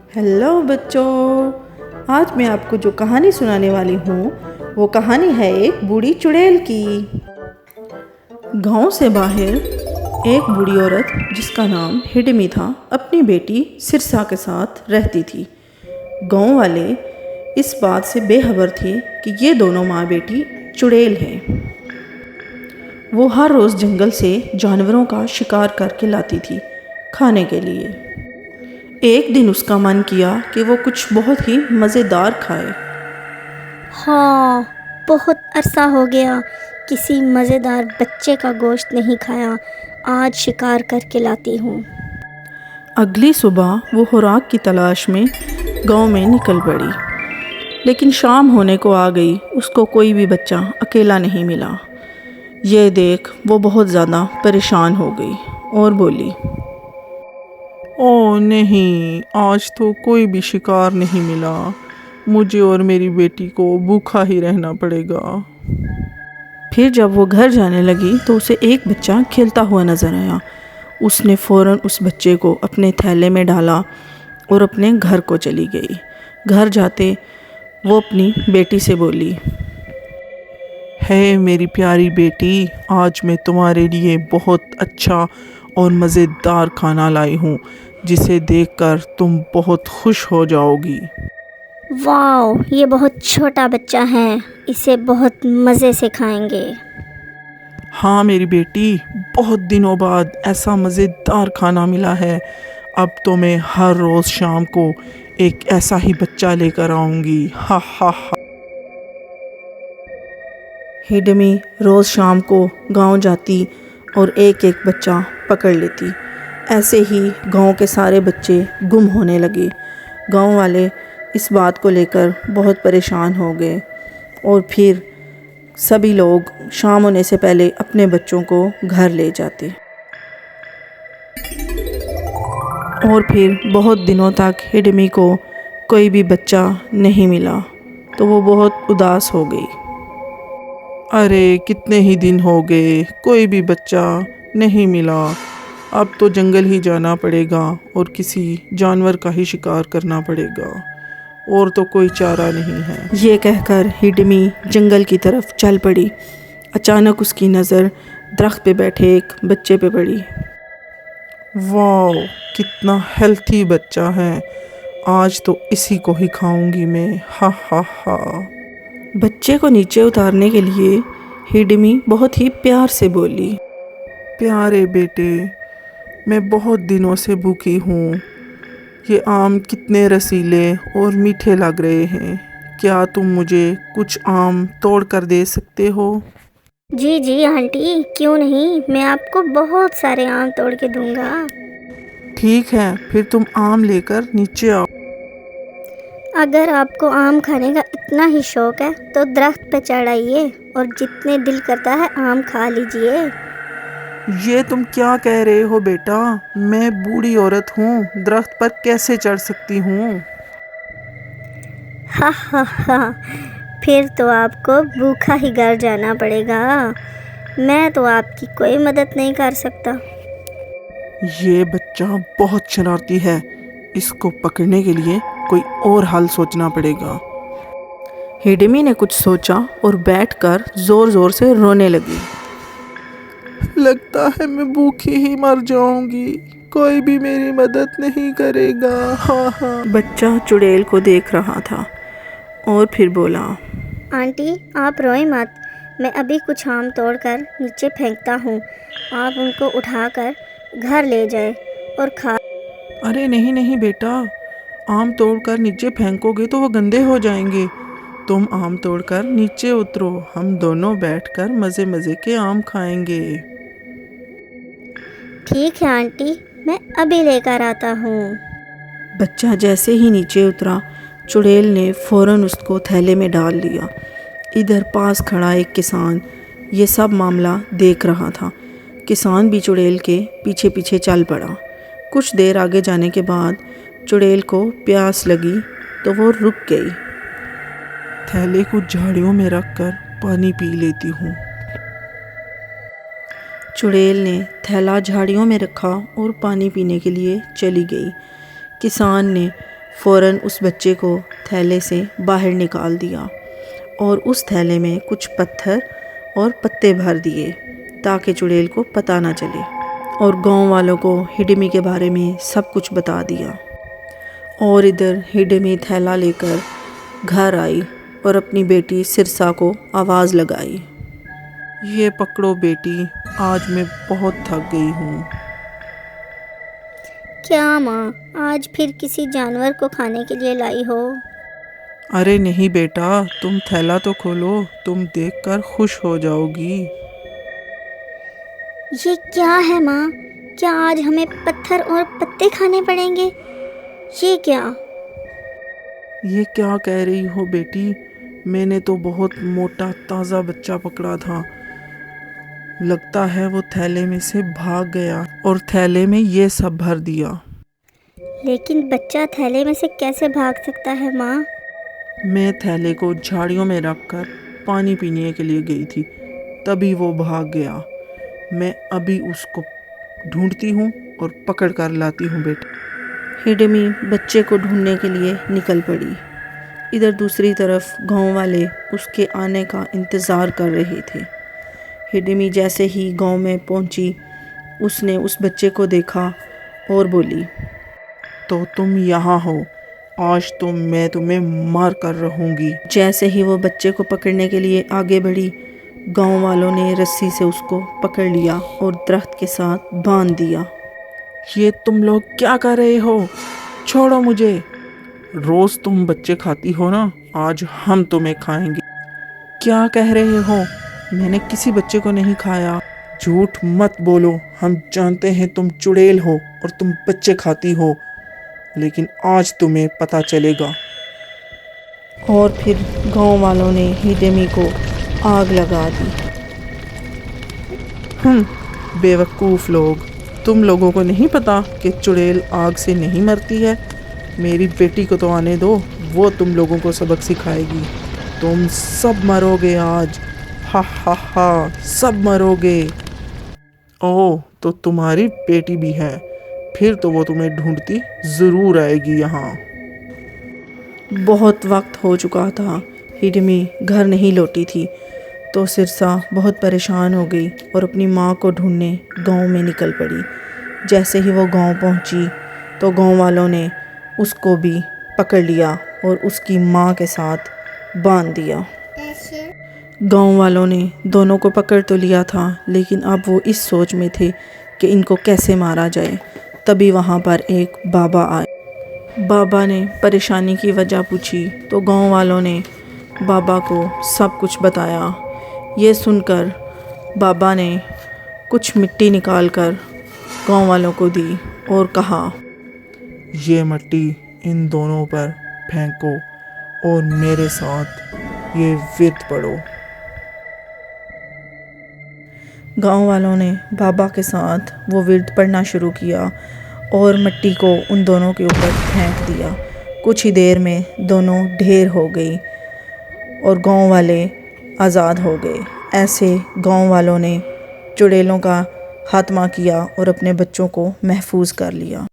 Hello बच्चों, आज मैं आपको जो कहानी सुनाने वाली हूँ वो कहानी है एक बूढ़ी चुड़ैल की। गांव से बाहर एक बूढ़ी औरत जिसका नाम हिडमी था अपनी बेटी सिरसा के साथ रहती थी। गांव वाले इस बात से बेखबर थे कि ये दोनों माँ बेटी चुड़ैल हैं। वो हर रोज़ जंगल से जानवरों का शिकार करके लाती थी खाने के लिए। एक दिन उसका मन किया कि वो कुछ बहुत ही मज़ेदार खाए। हाँ, बहुत अरसा हो गया किसी मज़ेदार बच्चे का गोश्त नहीं खाया। आज शिकार करके लाती हूँ। अगली सुबह वो खुराक की तलाश में गांव में निकल पड़ी, लेकिन शाम होने को आ गई। उसको कोई भी बच्चा अकेला नहीं मिला। ये देख वो बहुत ज़्यादा परेशान हो गई और बोली, ओह नहीं, आज तो कोई भी शिकार नहीं मिला। मुझे और मेरी बेटी को भूखा ही रहना पड़ेगा। फिर जब वो घर जाने लगी तो उसे एक बच्चा खेलता हुआ नज़र आया। उसने फ़ौरन उस बच्चे को अपने थैले में डाला और अपने घर को चली गई। घर जाते वो अपनी बेटी से बोली, है मेरी प्यारी बेटी, आज मैं तुम्हारे लिए बहुत अच्छा और मज़ेदार खाना लाई हूँ, जिसे देखकर तुम बहुत खुश हो जाओगी। वाह, ये बहुत छोटा बच्चा है, इसे बहुत मज़े से खाएंगे। हाँ मेरी बेटी, बहुत दिनों बाद ऐसा मज़ेदार खाना मिला है। अब तो मैं हर रोज़ शाम को एक ऐसा ही बच्चा लेकर आऊँगी। हा हा हा। हिडमी रोज़ शाम को गांव जाती और एक एक बच्चा पकड़ लेती। ऐसे ही गांव के सारे बच्चे गुम होने लगे। गांव वाले इस बात को लेकर बहुत परेशान हो गए और फिर सभी लोग शाम होने से पहले अपने बच्चों को घर ले जाते। और फिर बहुत दिनों तक हिडमी को कोई भी बच्चा नहीं मिला, तो वो बहुत उदास हो गई। अरे कितने ही दिन हो गए, कोई भी बच्चा नहीं मिला। अब तो जंगल ही जाना पड़ेगा और किसी जानवर का ही शिकार करना पड़ेगा, और तो कोई चारा नहीं है। ये कहकर हिडमी जंगल की तरफ चल पड़ी। अचानक उसकी नज़र दरख्त पे बैठे एक बच्चे पे पड़ी। वाह, कितना हेल्थी बच्चा है। आज तो इसी को ही खाऊंगी मैं। हा हा हा। बच्चे को नीचे उतारने के लिए हिडमी बहुत ही प्यार से बोली, प्यारे बेटे, मैं बहुत दिनों से भूखी हूँ। ये आम कितने रसीले और मीठे लग रहे हैं। क्या तुम मुझे कुछ आम तोड़ कर दे सकते हो? जी जी आंटी, क्यों नहीं, मैं आपको बहुत सारे आम तोड़ के दूंगा। ठीक है, फिर तुम आम लेकर नीचे आओ। अगर आपको आम खाने का इतना ही शौक है तो दरख्त पे चढ़ाइए और जितने दिल करता है आम खा लीजिए। ये तुम क्या कह रहे हो बेटा? मैं बूढ़ी औरत हूँ, दरख्त पर कैसे चढ़ सकती हूँ? हा हा हा, फिर तो आपको भूखा ही घर जाना पड़ेगा। मैं तो आपकी कोई मदद नहीं कर सकता। ये बच्चा बहुत शरारती है। इसको पकड़ने के लिए कोई और हल सोचना पड़ेगा। हिडमी ने कुछ सोचा और बैठकर ज़ोर ज़ोर से रोने लगी। लगता है मैं भूखी ही मर जाऊंगी। कोई भी मेरी मदद नहीं करेगा। हाँ हाँ। बच्चा चुड़ैल को देख रहा था और फिर बोला, आंटी, आप रोएं मत, मैं अभी कुछ आम तोड़कर नीचे फेंकता हूँ। आप उनको उठाकर घर ले जाएं और खा। अरे नहीं नहीं बेटा, आम तोड़कर नीचे फेंकोगे तो वो गंदे हो जाएंगे। तुम आम तोड़कर नीचे उतरो, हम दोनों बैठकर मज़े मज़े के आम खाएंगे। ठीक है आंटी, मैं अभी लेकर आता हूँ। बच्चा जैसे ही नीचे उतरा, चुड़ैल ने फ़ौरन उसको थैले में डाल लिया। इधर पास खड़ा एक किसान ये सब मामला देख रहा था। किसान भी चुड़ैल के पीछे पीछे चल पड़ा। कुछ देर आगे जाने के बाद चुड़ैल को प्यास लगी तो वो रुक गई। थैले को झाड़ियों में रखकर पानी पी लेती हूँ। चुड़ैल ने थैला झाड़ियों में रखा और पानी पीने के लिए चली गई। किसान ने फ़ौरन उस बच्चे को थैले से बाहर निकाल दिया और उस थैले में कुछ पत्थर और पत्ते भर दिए ताकि चुड़ैल को पता ना चले, और गांव वालों को हिडमी के बारे में सब कुछ बता दिया। और इधर हिडमी थैला लेकर घर आई और अपनी बेटी सिरसा को आवाज़ लगाई। ये पकड़ो बेटी, आज मैं बहुत थक गई हूँ। क्या माँ, आज फिर किसी जानवर को खाने के लिए लाई हो? अरे नहीं बेटा, तुम थैला तो खोलो, तुम देखकर खुश हो जाओगी। ये क्या है माँ? क्या आज हमें पत्थर और पत्ते खाने पड़ेंगे? ये क्या? ये क्या कह रही हो बेटी? मैंने तो बहुत मोटा ताज़ा बच्चा पकड़ा था। लगता है वो थैले में से भाग गया और थैले में ये सब भर दिया। लेकिन बच्चा थैले में से कैसे भाग सकता है माँ? मैं थैले को झाड़ियों में रखकर पानी पीने के लिए गई थी, तभी वो भाग गया। मैं अभी उसको ढूंढती हूँ और पकड़ कर लाती हूँ बेटा। हिडमी बच्चे को ढूंढने के लिए निकल पड़ी। इधर दूसरी तरफ गांव वाले उसके आने का इंतज़ार कर रहे थे। हिडमी जैसे ही गांव में पहुंची, उसने उस बच्चे को देखा और बोली, तो तुम यहाँ हो? आज तो मैं तुम्हें मार कर रहूँगी। जैसे ही वो बच्चे को पकड़ने के लिए आगे बढ़ी, गांव वालों ने रस्सी से उसको पकड़ लिया और दरख्त के साथ बांध दिया। ये तुम लोग क्या कर रहे हो? छोड़ो मुझे। रोज़ तुम बच्चे खाती हो ना, आज हम तुम्हें खाएंगे। क्या कह रहे हो? मैंने किसी बच्चे को नहीं खाया। झूठ मत बोलो, हम जानते हैं तुम चुड़ैल हो और तुम बच्चे खाती हो, लेकिन आज तुम्हें पता चलेगा। और फिर गांव वालों ने हिडमी को आग लगा दी। बेवकूफ़ लोग, तुम लोगों को नहीं पता कि चुड़ैल आग से नहीं मरती है। मेरी बेटी को तो आने दो, वो तुम लोगों को सबक सिखाएगी। तुम सब मरोगे आज, हा हा हा, सब मरोगे। ओह, तो तुम्हारी बेटी भी है, फिर तो वो तुम्हें ढूंढती ज़रूर आएगी यहाँ। बहुत वक्त हो चुका था, हिडमी घर नहीं लौटी थी, तो सिरसा बहुत परेशान हो गई और अपनी माँ को ढूंढने गांव में निकल पड़ी। जैसे ही वो गांव पहुंची तो गांव वालों ने उसको भी पकड़ लिया और उसकी माँ के साथ बांध दिया। गांव वालों ने दोनों को पकड़ तो लिया था, लेकिन अब वो इस सोच में थे कि इनको कैसे मारा जाए। तभी वहाँ पर एक बाबा आए। बाबा ने परेशानी की वजह पूछी तो गांव वालों ने बाबा को सब कुछ बताया। ये सुनकर बाबा ने कुछ मिट्टी निकालकर गांव वालों को दी और कहा, ये मिट्टी इन दोनों पर फेंको और मेरे साथ ये विर्त पढ़ो। गांव वालों ने बाबा के साथ वो विर्त पढ़ना शुरू किया और मिट्टी को उन दोनों के ऊपर फेंक दिया। कुछ ही देर में दोनों ढेर हो गई और गांव वाले आज़ाद हो गए। ऐसे गांव वालों ने चुड़ैलों का खात्मा किया और अपने बच्चों को महफूज कर लिया।